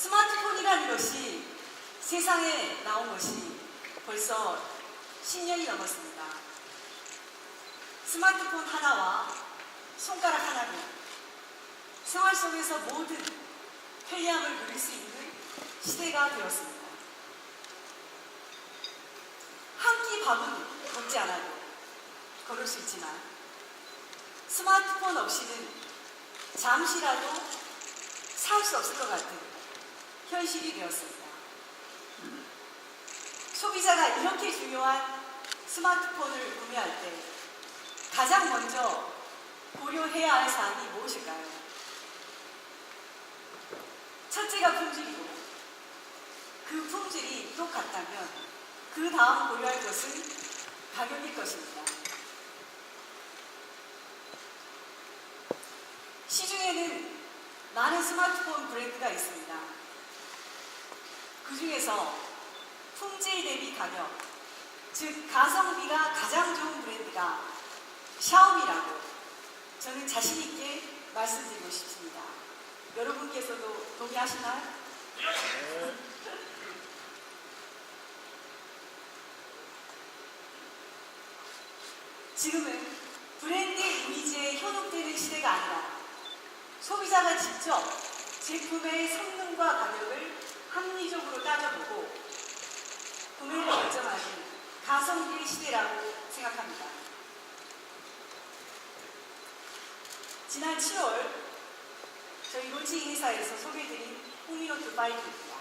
스마트폰이라는 것이 세상에 나온 것이 벌써 10년이 넘었습니다. 스마트폰 하나와 손가락 하나로 생활 속에서 모든 편리함을 누릴 수 있는 시대가 되었습니다. 한 끼 밥은 먹지 않아도 걸을 수 있지만 스마트폰 없이는 잠시라도 살 수 없을 것 같은 현실이 되었습니다. 소비자가 이렇게 중요한 스마트폰을 구매할 때 가장 먼저 고려해야 할 사항이 무엇일까요? 첫째가 품질이고, 그 품질이 똑같다면 그 다음 고려할 것은 가격일 것입니다. 시중에는 많은 스마트폰 브랜드가 있습니다. 그 중에서 품질 대비 가격, 즉 가성비가 가장 좋은 브랜드가 샤오미라고 저는 자신 있게 말씀드리고 싶습니다. 여러분께서도 동의하시나요? 지금은 브랜드 이미지에 현혹되는 시대가 아니라 소비자가 직접 제품의 성능과 가격을 합리적으로 따져보고 구매를 결정하는 가성비의 시대라고 생각합니다. 지난 7월 저희 론칭 회사에서 소개해드린 홍미노트 5입니다.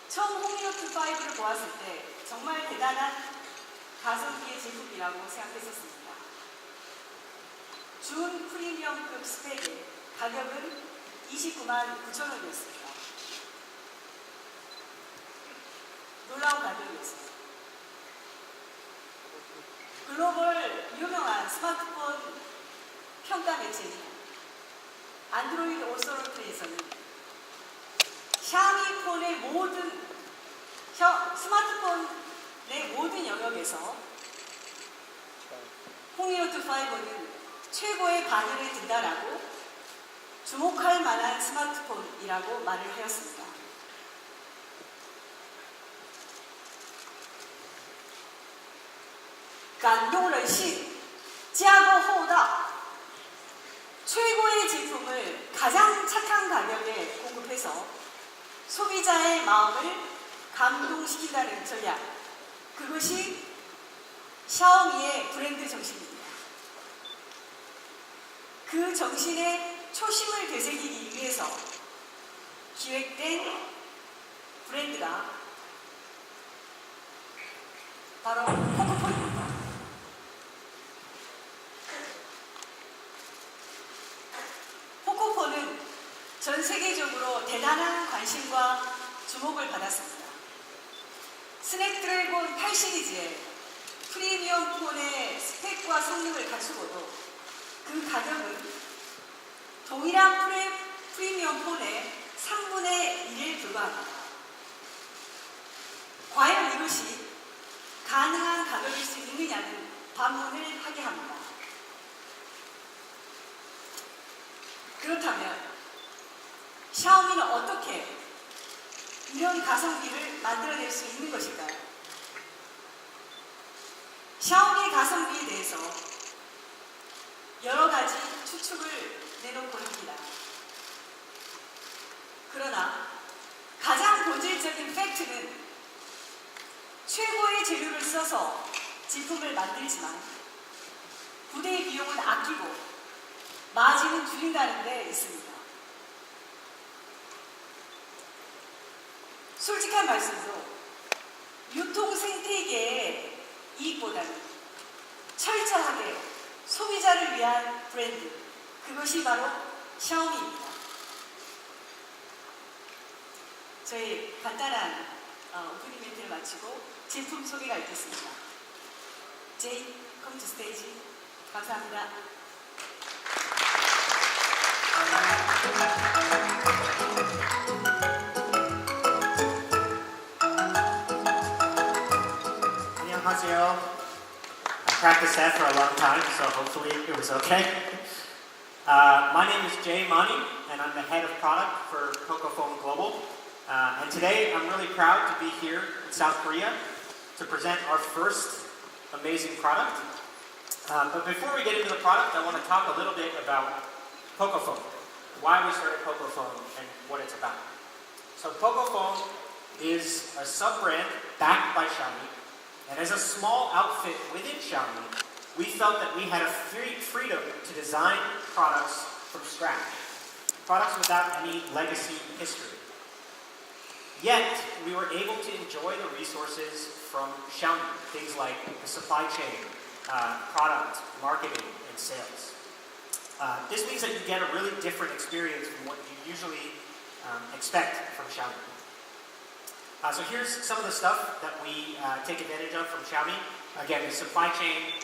처음 홍미노트 5를 보았을 때 정말 대단한 가성비의 제품이라고 생각했었습니다. 준 프리미엄급 스펙의 가격은 29만 9천 원이었습니다. 놀라운 가격이었습니다. 글로벌 유명한 스마트폰 평가 매체인 안드로이드 오서로트에서는 샤오미 폰의 모든 스마트폰의 모든 영역에서 홍미노트 5는 최고의 반열에 든다라고 주목할 만한 스마트폰이라고 말을 하였습니다. 감동人性, 价格厚道, 최고의 제품을 가장 착한 가격에 공급해서 소비자의 마음을 감동시킨다는 전략, 그것이 샤오미의 브랜드 정신입니다. 그 정신의 초심을 되새기기 위해서 기획된 브랜드가 바로 포코폰입니다. 포코폰은 전 세계적으로 대단한 관심과 주목을 받았습니다. 스냅드래곤 8 시리즈의 프리미엄 폰의 스펙과 성능을 갖추고도 그 가격은 동일한 프리미엄 폰의 3분의 1에 불과합니다. 과연 이것이 가능한 가격일 수 있느냐는 반문을 하게 합니다. 그렇다면 샤오미는 어떻게 이런 가성비를 만들어낼 수 있는 것일까요? 샤오미의 가성비에 대해서 여러 가지 추측을 내놓고 있습니다. 그러나 가장 본질적인 팩트는 최고의 재료를 써서 제품을 만들지만 부대의 비용은 아끼고 마진은 줄인다는 데 있습니다. 솔직한 말씀으로 유통 생태계의 이익보다는 철저하게 소비자를 위한 브랜드, 그것이 바로 샤오미입니다. 저희 간단한 오프닝 멘트를 마치고 제품 소개가 있겠습니다. 제이, 컴 투 스테이지. 감사합니다. 안녕하세요. I practiced that for a long time, so hopefully it was okay. My name is Jay Mani, and I'm the head of product for Pocophone Global. And today, I'm really proud to be here in South Korea to present our first amazing product. But before we get into the product, I want to talk a little bit about Pocophone, why we started Pocophone, and what it's about. So Pocophone is a sub-brand backed by Xiaomi, and as a small outfit within Xiaomi, we felt that we had a freedom to design products from scratch, products without any legacy history. Yet, we were able to enjoy the resources from Xiaomi, things like the supply chain, product, marketing, and sales. This means that you get a really different experience from what you usually expect from Xiaomi. So here's some of the stuff that we take advantage of from Xiaomi. Again, the supply chain,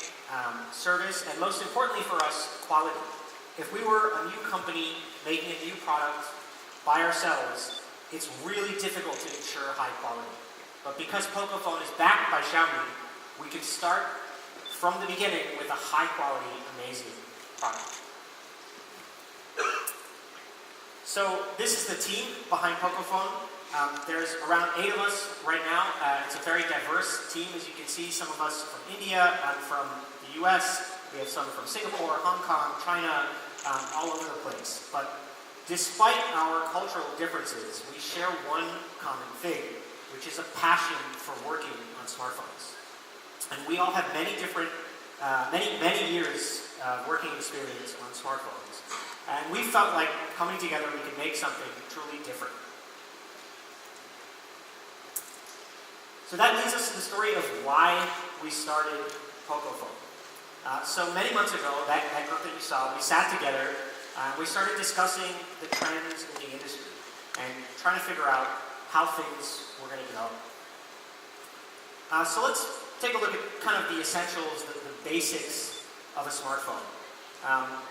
service, and most importantly for us, quality. If we were a new company making a new product by ourselves, it's really difficult to ensure high quality. But because Pocophone is backed by Xiaomi, we can start from the beginning with a high quality, amazing product. So this is the team behind Pocophone. There's around 8 of us right now. It's a very diverse team, as you can see. Some of us from India, from the US. We have some from Singapore, Hong Kong, China, all over the place. But despite our cultural differences, we share one common thing, which is a passion for working on smartphones. And we all have many different, many years working experience on smartphones. And we felt like coming together we could make something truly different. So that leads us to the story of why we started Pocophone. So many months ago, that group that you saw, we sat together, we started discussing the trends in the industry and trying to figure out how things were going to go. So let's take a look at kind of the essentials, the basics of a smartphone.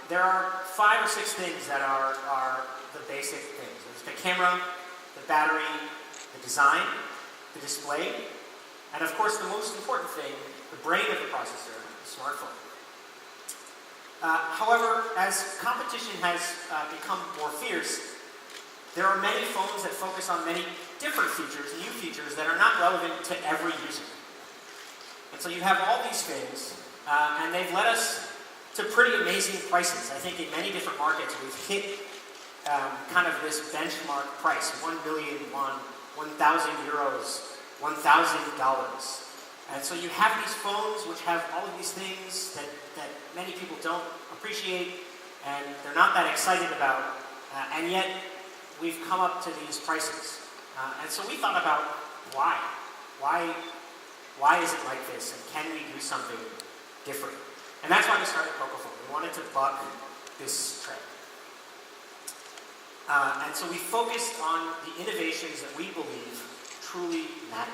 There are 5 or 6 things that are the basic things. There's the camera, the battery, the design, the display, and of course the most important thing, the brain of the processor, the smartphone. However, as competition has become more fierce, there are many phones that focus on many different features, new features that are not relevant to every user. And so you have all these things, and they've led us to pretty amazing prices. I think in many different markets we've hit kind of this benchmark price, 1 million won, 1,000 euros, $1,000. And so you have these phones which have all of these things that many people don't appreciate and they're not that excited about, and yet we've come up to these prices. And so we thought about why. Why is it like this, and can we do something different? And that's why we started Pocophone. We wanted to buck this trend. And so we focused on the innovations that we believe truly matter.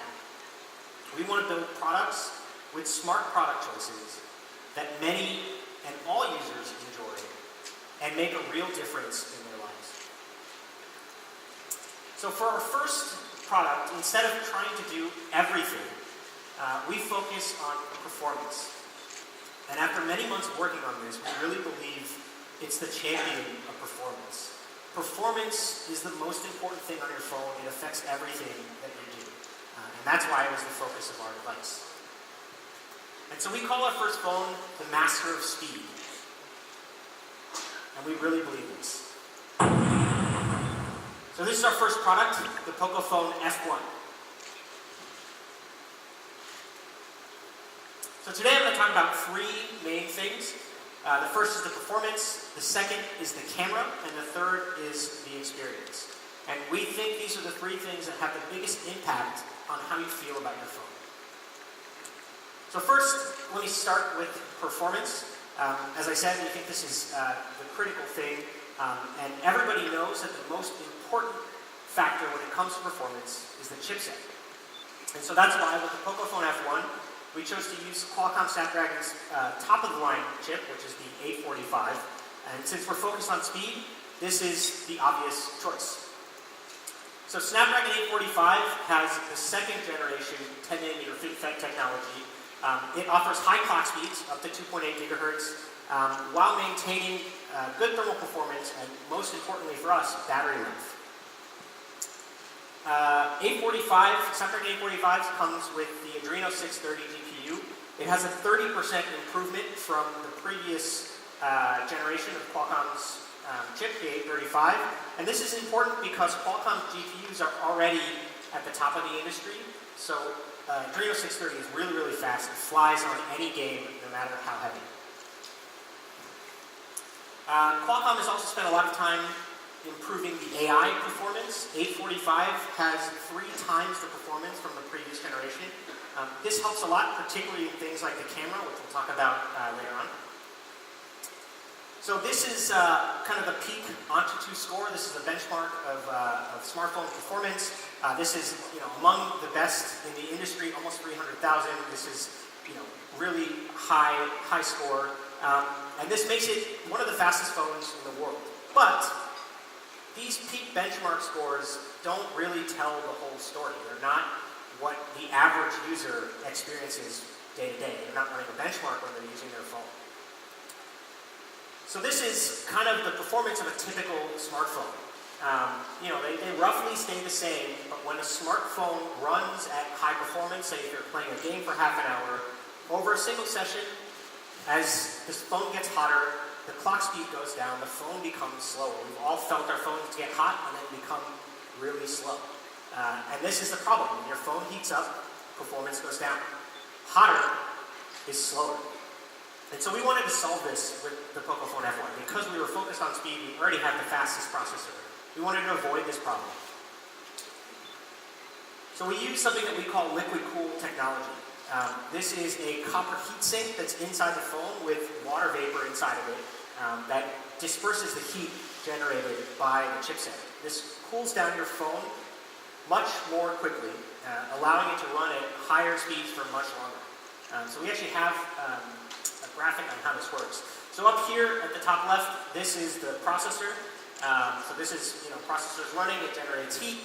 We want to build products with smart product choices that many and all users enjoy and make a real difference in their lives. So for our first product, instead of trying to do everything, we focus on performance. And after many months of working on this, we really believe it's the champion of performance. Performance is the most important thing on your phone. It affects everything that you do. And that's why it was the focus of our device. And so we call our first phone the master of speed. And we really believe this. So this is our first product, the Pocophone F1. So today I'm going to talk about 3 main things. The first is the performance, the second is the camera, and the third is the experience. And we think these are the 3 things that have the biggest impact on how you feel about your phone. So first, let me start with performance. As I said, we think this is the critical thing, and everybody knows that the most important factor when it comes to performance is the chipset. And so that's why with the Pocophone F1, we chose to use Qualcomm Snapdragon's top-of-the-line chip, which is the 845. And since we're focused on speed, this is the obvious choice. So Snapdragon 845 has the 2nd generation 10nm FinFET technology. It offers high clock speeds, up to 2.8 gigahertz, while maintaining good thermal performance and, most importantly for us, battery life. 845, Snapdragon 845 comes with the Adreno 630 GPU. It has a 30% improvement from the previous generation of Qualcomm's chip, the 835. And this is important because Qualcomm GPUs are already at the top of the industry. So Adreno 630 is really, really fast. It flies on any game, no matter how heavy. Qualcomm has also spent a lot of time improving the AI performance. 845 has 3 times the performance from the previous generation. This helps a lot, particularly in things like the camera, which we'll talk about later on. So this is kind of the peak Antutu score. This is a benchmark of smartphone performance. This is among the best in the industry, almost 300,000. This is really high score. And this makes it one of the fastest phones in the world. But these peak benchmark scores don't really tell the whole story. They're not what the average user experiences day to day. They're not running a benchmark when they're using their phone. So this is kind of the performance of a typical smartphone. They roughly stay the same, but when a smartphone runs at high performance, say if you're playing a game for half an hour, over a single session, as the phone gets hotter, the clock speed goes down, the phone becomes slower. We've all felt our phones get hot and then become really slow. And this is the problem. When your phone heats up, performance goes down. Hotter is slower. And so we wanted to solve this with the Pocophone F1. Because we were focused on speed, we already had the fastest processor. We wanted to avoid this problem. So we used something that we call liquid cool technology. This is a copper heatsink that's inside the phone with water vapor inside of it that disperses the heat generated by the chipset. This cools down your phone much more quickly, allowing it to run at higher speeds for much longer. So we actually have a graphic on how this works. So up here at the top left, this is the processor. So this is, processor's running, it generates heat.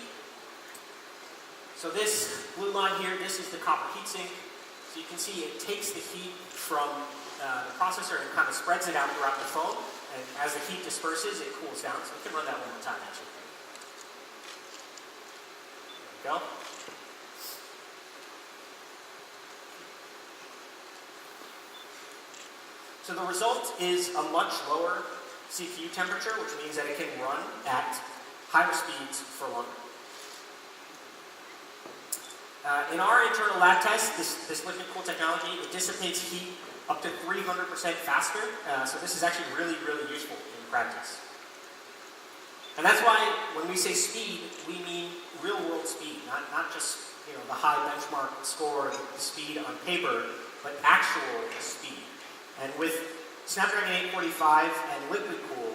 So this blue line here, this is the copper heatsink. So you can see it takes the heat from the processor and kind of spreads it out throughout the phone. And as the heat disperses, it cools down. So we can run that one more time, actually. There we go. So the result is a much lower CPU temperature, which means that it can run at higher speeds for longer. In our internal lab test, this liquid cool technology, it dissipates heat up to 300% faster. So this is actually really, really useful in practice. And that's why when we say speed, we mean real-world speed, not just the high benchmark score, the speed on paper, but actual speed. And with Snapdragon 845 and liquid cool,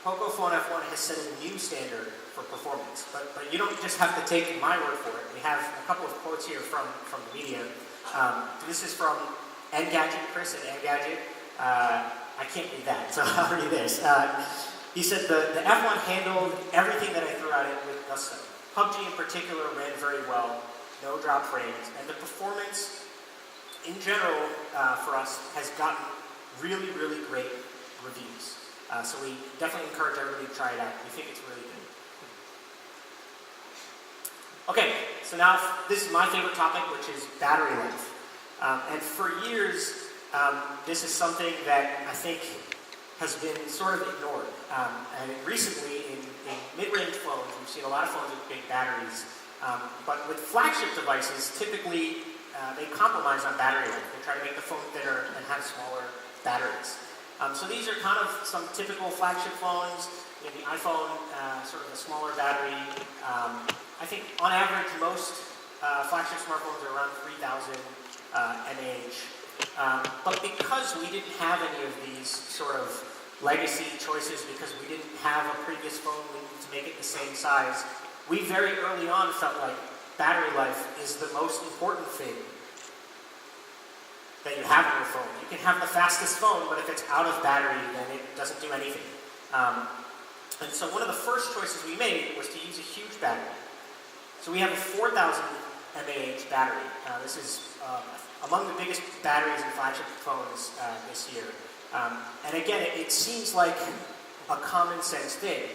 Pocophone F1 has set a new standard for performance. But you don't just have to take my word for it. We have a couple of quotes here from the media. This is from Engadget, Chris at Engadget. I can't read that, so I'll read this. He said, the F1 handled everything that I threw at it with gusto. PUBG in particular ran very well, no drop frames, and the performance in general for us has gotten really, really great reviews. So we definitely encourage everybody to try it out. We think it's really good. Okay, so now this is my favorite topic, which is battery life. And for years, this is something that I think has been sort of ignored. And recently, in mid-range phones, we've seen a lot of phones with big batteries. But with flagship devices, typically they compromise on battery life. They try to make the phone thinner and have smaller batteries. So these are kind of some typical flagship phones. The iPhone, sort of a smaller battery. I think on average, most flagship smartphones are around 3,000 mAh. But because we didn't have any of these sort of legacy choices, because we didn't have a previous phone, we needed to make it the same size, we very early on felt like battery life is the most important thing that you have on your phone. You can have the fastest phone, but if it's out of battery, then it doesn't do anything. And so one of the first choices we made was to use a huge battery. So we have a 4,000 mAh battery. This is among the biggest batteries in flagship phones this year. And again, it seems like a common sense thing,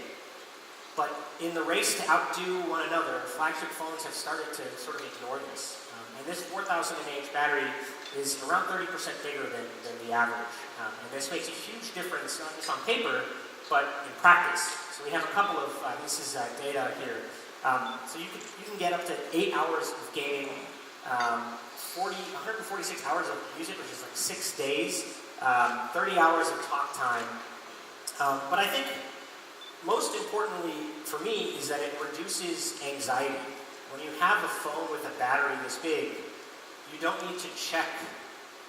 but in the race to outdo one another, flagship phones have started to sort of ignore this. And this 4,000 mAh battery is around 30% bigger than the average. And this makes a huge difference, not just on paper, but in practice. So we have a couple of, this is data here. So you can get up to 8 hours of gaming, 146 hours of music, which is like 6 days, 30 hours of talk time. But I think most importantly for me is that it reduces anxiety. When you have a phone with a battery this big, you don't need to check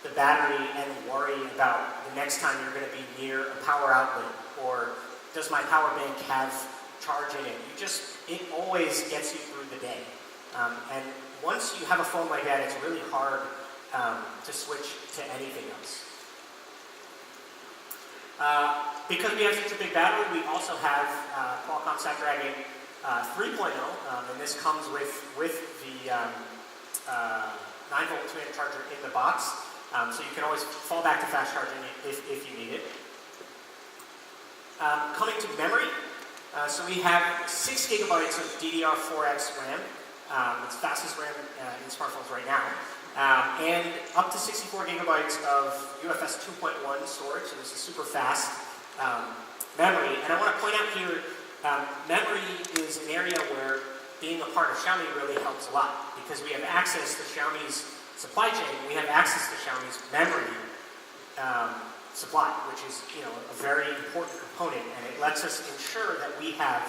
the battery and worry about the next time you're going to be near a power outlet, or does my power bank have charge in it? It always gets you through the day. And once you have a phone like that, it's really hard to switch to anything else. Because we have such a big battery, we also have Qualcomm Snapdragon 3.0, and this comes with the 9-volt 2-amp charger in the box, so you can always fall back to fast charging if you need it. Coming to memory, so we have 6 gigabytes of DDR4X RAM. It's the fastest RAM in smartphones right now. And up to 64 gigabytes of UFS 2.1 storage, so this is super fast memory. And I want to point out here, memory is an area where being a part of Xiaomi really helps a lot, because we have access to Xiaomi's supply chain. We have access to Xiaomi's memory supply, which is a very important component, and it lets us ensure that we have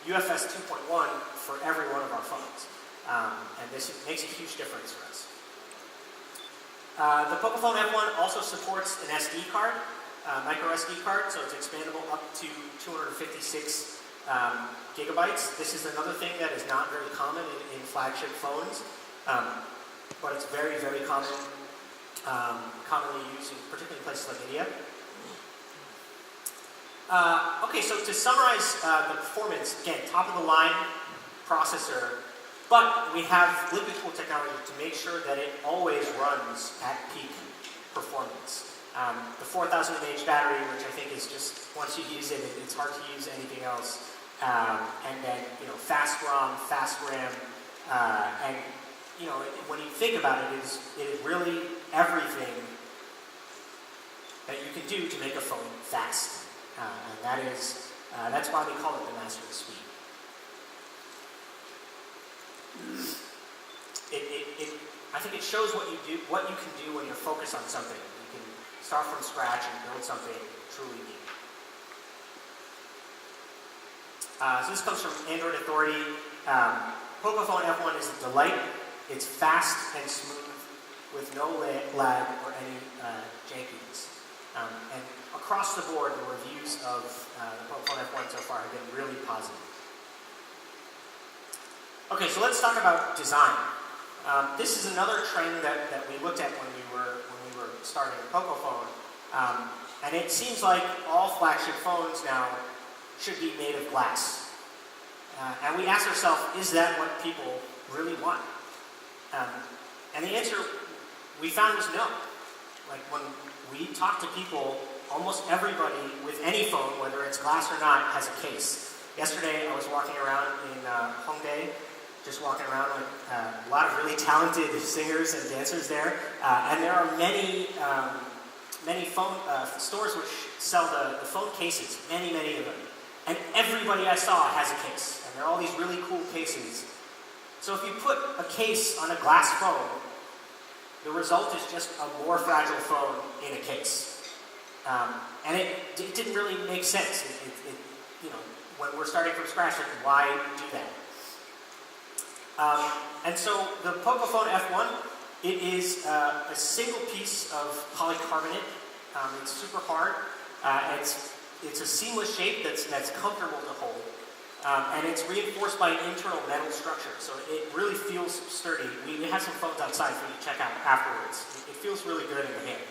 UFS 2.1 for every one of our phones. And this makes a huge difference for us. The Pocophone F1 also supports an SD card, micro SD card, so it's expandable up to 256 gigabytes. This is another thing that is not very common in flagship phones, but it's very, very common, commonly used, particularly in places like India. Okay, so to summarize the performance, again, top of the line processor, but we have liquid cool technology to make sure that it always runs at peak performance. The 4,000 mAh battery, which I think is just, once you use it, it's hard to use anything else. And then, fast ROM, fast RAM, and, when you think about it, it is really everything that you can do to make a phone fast. And that's why we call it the master suite. I think it shows what you can do when you're focused on something. You can start from scratch and build something truly unique. So this comes from Android Authority. Pocophone F1 is a delight. It's fast and smooth with no lag or any jankiness. And across the board, the reviews of the Pocophone F1 so far have been really positive. Okay, so let's talk about design. This is another trend that we looked at when we were starting the Pocophone, and it seems like all flagship phones now should be made of glass. And we asked ourselves, is that what people really want? And the answer we found was no. Like when we talked to people, almost everybody with any phone, whether it's glass or not, has a case. Yesterday I was walking around in Hongdae, just walking around with a lot of really talented singers and dancers there. And there are many phone stores which sell the phone cases, many of them. And everybody I saw has a case. And there are all these really cool cases. So if you put a case on a glass phone, the result is just a more fragile phone in a case. And it didn't really make sense. When we're starting from scratch, why do that? And so the Pocophone F1, it is a single piece of polycarbonate. It's super hard. It's a seamless shape that's comfortable to hold. And it's reinforced by an internal metal structure, so it really feels sturdy. We have some phones outside for you to check out afterwards. It feels really good in the hand.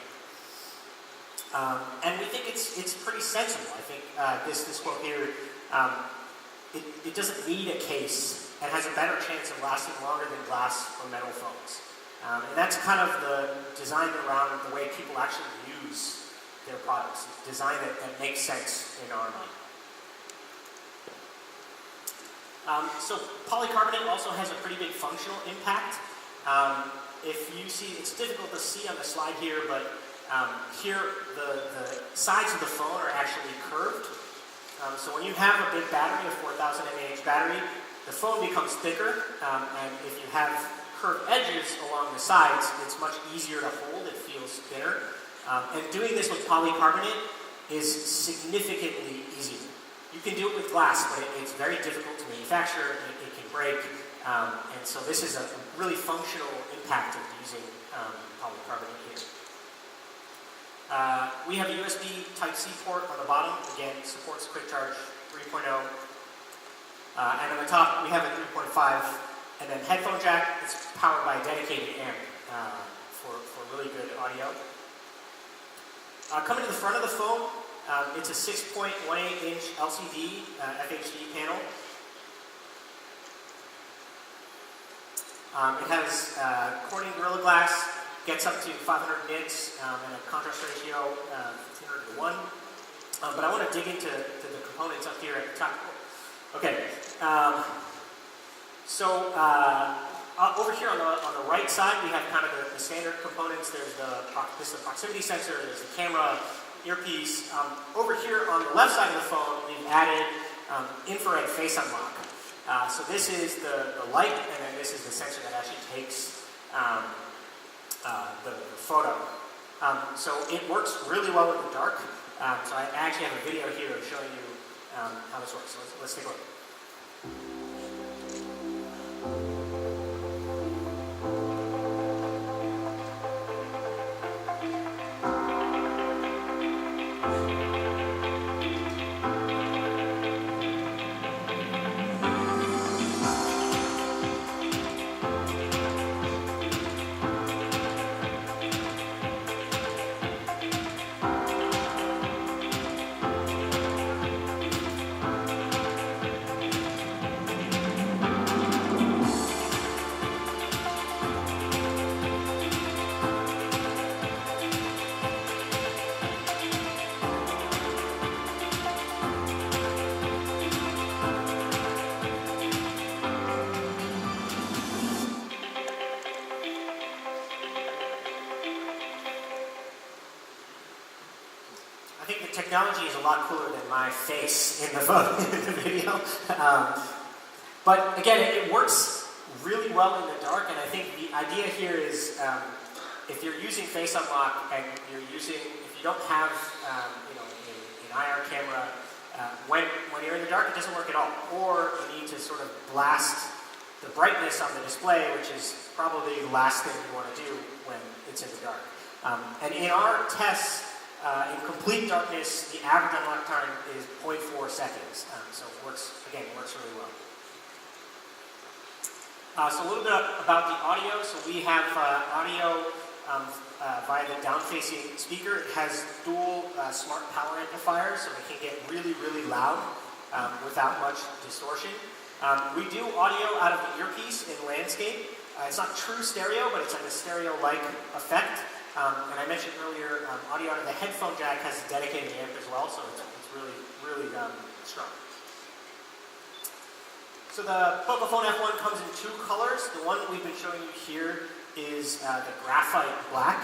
And we think it's pretty sensible. I think this quote here, it doesn't need a case and has a better chance of lasting longer than glass or metal phones. And that's kind of the design around the way people actually use their products. Design that makes sense in our mind. So polycarbonate also has a pretty big functional impact. If you see, it's difficult to see on the slide here, but here the sides of the phone are actually curved. So when you have a big battery, a 4000 mAh battery, the phone becomes thicker, and if you have curved edges along the sides, it's much easier to hold, it feels thinner. And doing this with polycarbonate is significantly easier. You can do it with glass, but it's very difficult to manufacture, it can break, and so this is a really functional impact of using polycarbonate here. We have a USB Type-C port on the bottom, again, supports Quick Charge 3.0. And on the top, we have a 3.5, and then headphone jack. It's powered by a dedicated amp for really good audio. Coming to the front of the phone, it's a 6.18-inch LCD FHD panel. It has Corning Gorilla Glass, gets up to 500 nits, and a contrast ratio 1500 to 1. But I want to dig into the components up here at the top. Okay, so over here on the right side, we have kind of the standard components. There's the proximity sensor, there's the camera, earpiece. Over here on the left side of the phone, we've added infrared face unlock. So this is the light, and then this is the sensor that actually takes the photo. So it works really well in the dark. So I actually have a video here showing you how this works. So let's take a look. I think the technology is a lot cooler than my face in the video. But again, it works really well in the dark, and I think the idea here is if you're using face unlock and if you don't have an IR camera, when you're in the dark, it doesn't work at all. Or you need to sort of blast the brightness on the display, which is probably the last thing you want to do when it's in the dark. And in our tests, in complete darkness, the average unlock time is 0.4 seconds. So it works really well. So a little bit about the audio. So we have audio via the down-facing speaker. It has dual smart power amplifiers, so it can get really, really loud without much distortion. We do audio out of the earpiece in landscape. It's not true stereo, but it's like a stereo-like effect. And I mentioned earlier, audio out of the headphone jack has a dedicated amp as well, so it's really, really strong. So the Pocophone F1 comes in two colors. The one that we've been showing you here is the graphite black.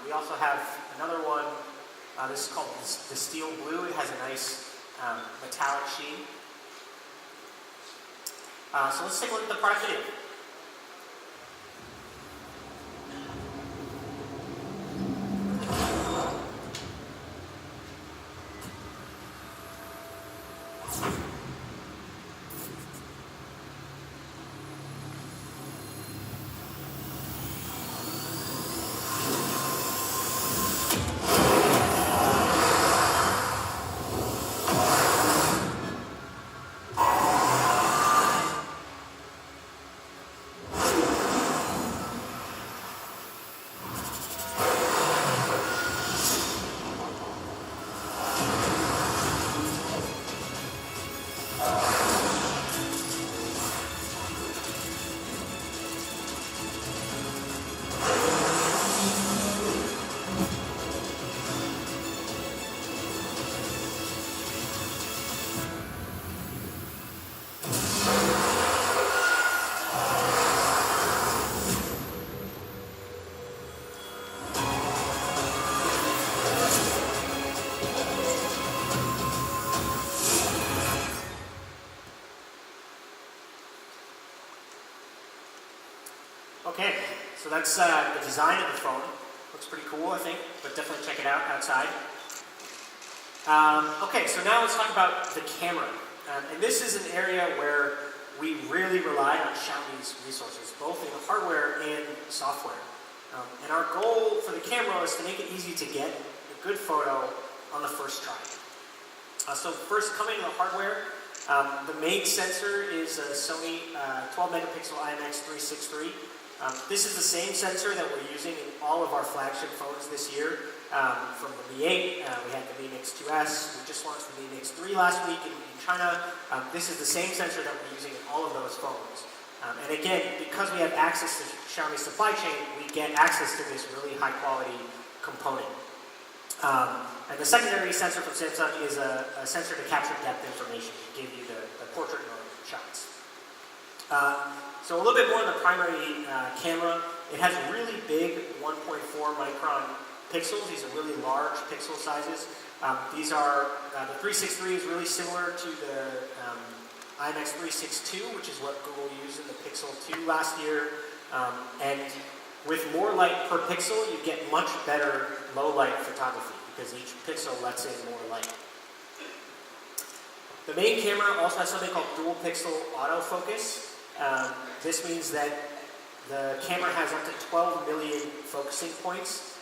We also have another one, this is called the steel blue. It has a nice metallic sheen. So let's take a look at the product video. Okay, so that's the design of the phone. Looks pretty cool, I think, but definitely check it out outside. Okay, so now let's talk about the camera. And this is an area where we really rely on Xiaomi's resources, both in hardware and software. And our goal for the camera is to make it easy to get a good photo on the first try. So first, coming to the hardware, the main sensor is a Sony 12 megapixel IMX363. This is the same sensor that we're using in all of our flagship phones this year. From the Mi 8, we had the Mi Mix 2S, we just launched the Mi Mix 3 last week in China. This is the same sensor that we're using in all of those phones. And again, because we have access to Xiaomi's supply chain, we get access to this really high quality component. And the secondary sensor from Samsung is a sensor to capture depth information, to give you the portrait mode shots. So a little bit more on the primary camera. It has really big 1.4 micron pixels. These are really large pixel sizes. These are, the 363 is really similar to the IMX 362, which is what Google used in the Pixel 2 last year. And with more light per pixel, you get much better low light photography because each pixel lets in more light. The main camera also has something called dual pixel autofocus. This means that the camera has up to 12 million focusing points,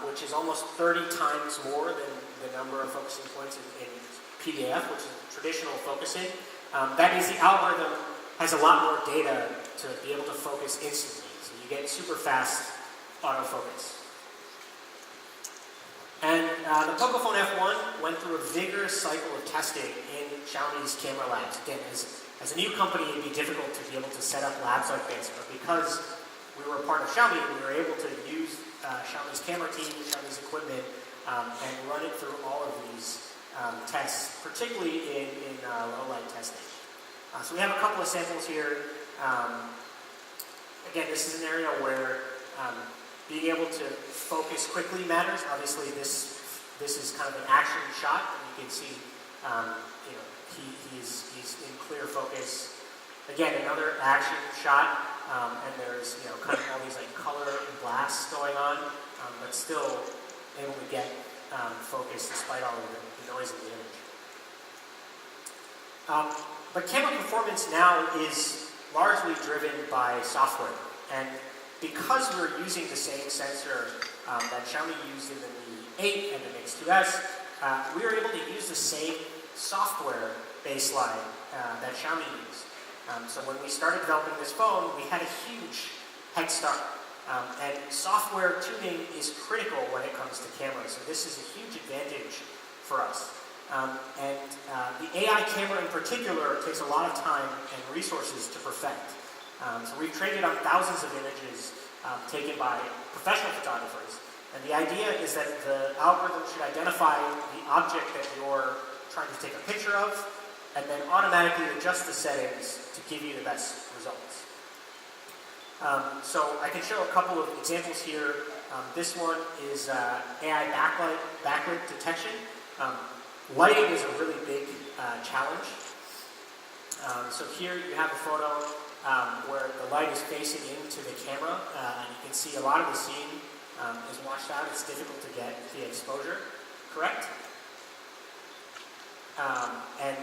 which is almost 30 times more than the number of focusing points in PDF, which is traditional focusing. That means the algorithm has a lot more data to be able to focus instantly. So you get super fast autofocus. And the Pocophone F1 went through a vigorous cycle of testing in Xiaomi's camera labs. Again, as a new company, it'd be difficult to be able to set up labs like this, but because we were a part of Xiaomi, we were able to use Xiaomi's camera team, Xiaomi's equipment, and run it through all of these tests, particularly in low light testing. So we have a couple of samples here. Again, this is an area where being able to focus quickly matters. Obviously, this is kind of an action shot, and you can see, he's in clear focus. Again, another action shot, and there's kind of all these like color blasts going on, but still able to get focus despite all of the noise in the image. But camera performance now is largely driven by software, and because we're using the same sensor that Xiaomi used in the Mi 8 and the Mix 2S, we were able to use the same software baseline that Xiaomi used. So when we started developing this phone, we had a huge head start. And software tuning is critical when it comes to cameras, so this is a huge advantage for us. And the AI camera in particular takes a lot of time and resources to perfect. So we've trained it on thousands of images taken by professional photographers. And the idea is that the algorithm should identify the object that you're trying to take a picture of, and then automatically adjust the settings to give you the best results. So I can show a couple of examples here. This one is AI backlit detection. Lighting is a really big challenge. So here you have a photo where the light is facing into the camera, and you can see a lot of the scene is washed out. It's difficult to get the exposure correct. And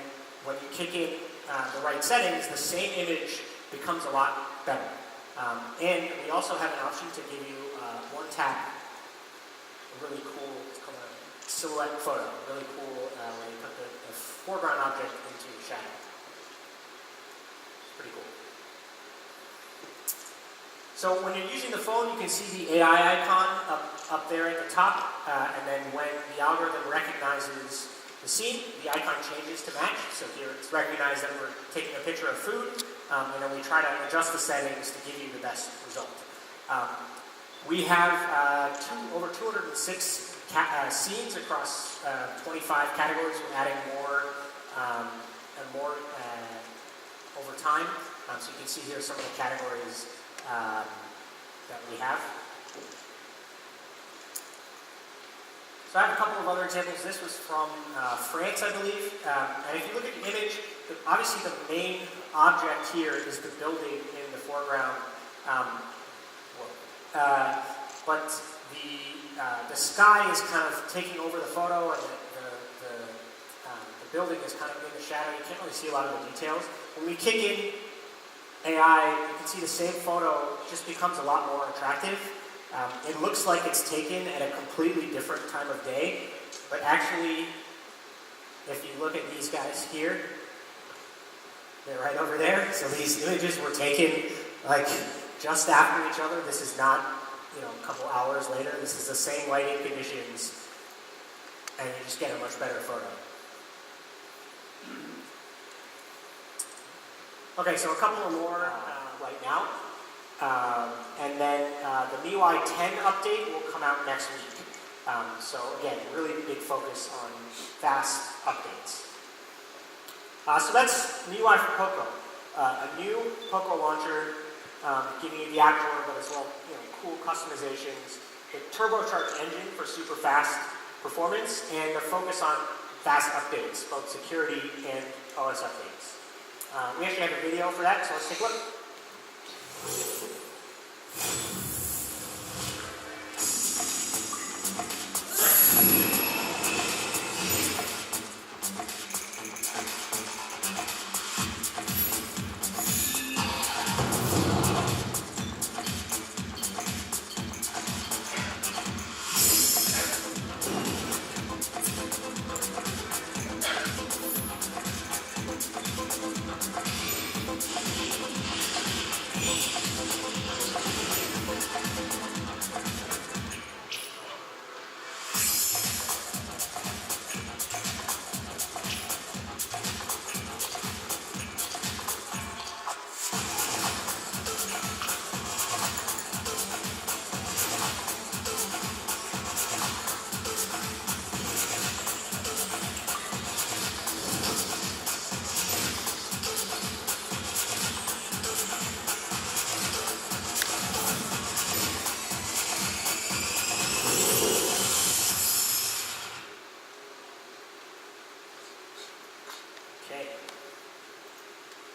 when you kick in the right settings, the same image becomes a lot better. And we also have an option to give you one tap, a really cool, it's called a silhouette photo, really cool where you put the foreground object into the shadow. Pretty cool. So when you're using the phone, you can see the AI icon up there at the top, and then when the algorithm recognizes the scene, the icon changes to match. So here it's recognized that we're taking a picture of food, and then we try to adjust the settings to give you the best result. We have over 206 scenes across 25 categories. We're adding more and more over time. So you can see here some of the categories that we have. So I have a couple of other examples. This was from France, I believe. And if you look at the image, obviously the main object here is the building in the foreground. but the sky is kind of taking over the photo, and the building is kind of in the shadow. You can't really see a lot of the details. When we kick in AI, you can see the same photo just becomes a lot more attractive. It looks like it's taken at a completely different time of day, but actually, if you look at these guys here, they're right over there. So these images were taken like just after each other. This is not, a couple hours later. This is the same lighting conditions, and you just get a much better photo. Okay, so a couple more right now. And then the MIUI 10 update will come out next week. So again, really big focus on fast updates. So that's MIUI for Poco. A new Poco launcher, giving you the app drawer, but as well, cool customizations, the turbocharged engine for super fast performance, and the focus on fast updates, both security and OS updates. We actually have a video for that, so let's take a look.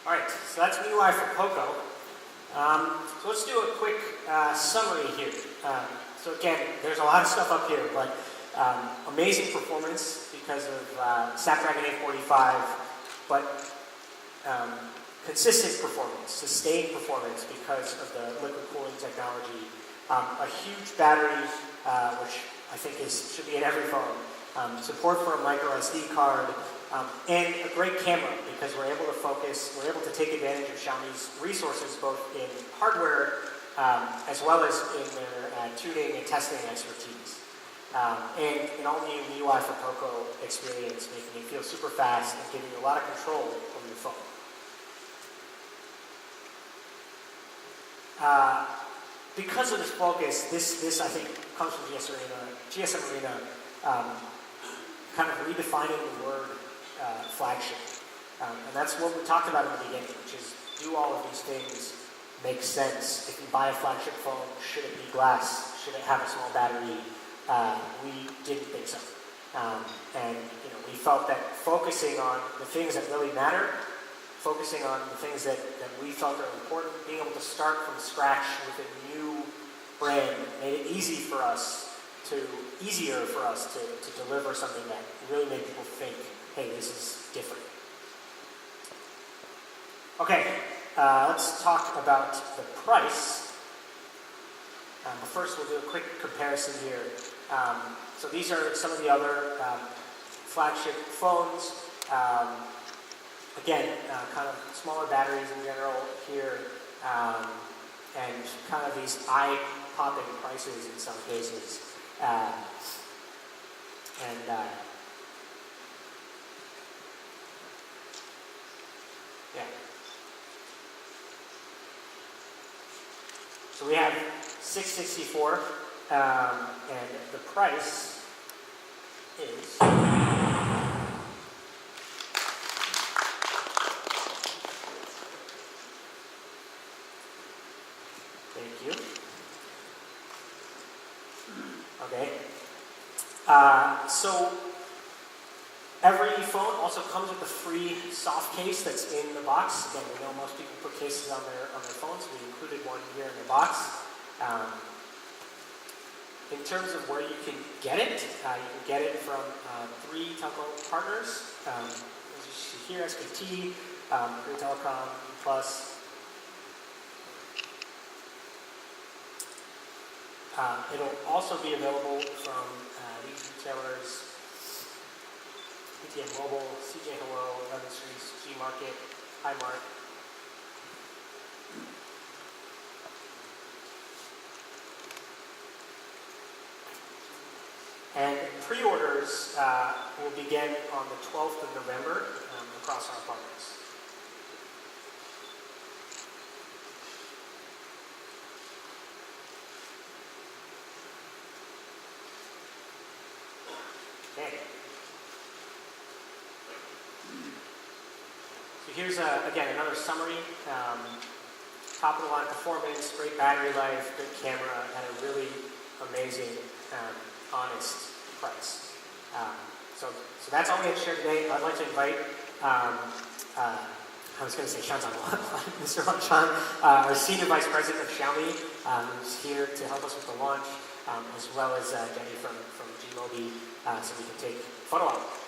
Alright, so that's MIUI for Poco. So let's do a quick summary here. So again, there's a lot of stuff up here, but amazing performance because of Snapdragon 845, but consistent performance, sustained performance because of the liquid cooling technology. A huge battery, which I think should be in every phone. Support for a micro SD card. And a great camera because we're able to take advantage of Xiaomi's resources both in hardware as well as in their tuning and testing expertise. And an all-new MIUI for Poco experience, making it feel super fast and giving you a lot of control over your phone. Because of this focus, this I think comes from GSM Arena, kind of redefining the word flagship. And that's what we talked about in the beginning, which is, do all of these things make sense? If you buy a flagship phone, should it be glass? Should it have a small battery? We didn't think so. And we felt that focusing on the things that really matter, focusing on the things that we felt are important, being able to start from scratch with a new brand made it easier for us to deliver something that really made people think, hey, this is different. Okay, let's talk about the price. But first, we'll do a quick comparison here. So these are some of the other flagship phones. Again, kind of smaller batteries in general here, and kind of these eye-popping prices in some cases. Yeah. So we have 664, and the price is thank you. Okay. So every phone also comes with a free soft case that's in the box. Again, we know most people put cases on their phones. We included one here in the box. In terms of where you can get it, you can get it from 3 telco partners. As you see here, SKT, Green Telecom, Plus. It'll also be available from these retailers: PTN Mobile, CJ Hello, Eleven Streets, G Market, Highmark. And pre-orders will begin on the 12th of November across our partners. Okay. So here's, again, another summary. Top of the line performance, great battery life, good camera, and a really amazing honest price. So that's all we have to share today. I'd like to invite, I was going to say Mr. Wang Chan, our Senior Vice President of Xiaomi, who's here to help us with the launch, as well as Jenny from G-Mobi, so we can take a photo op.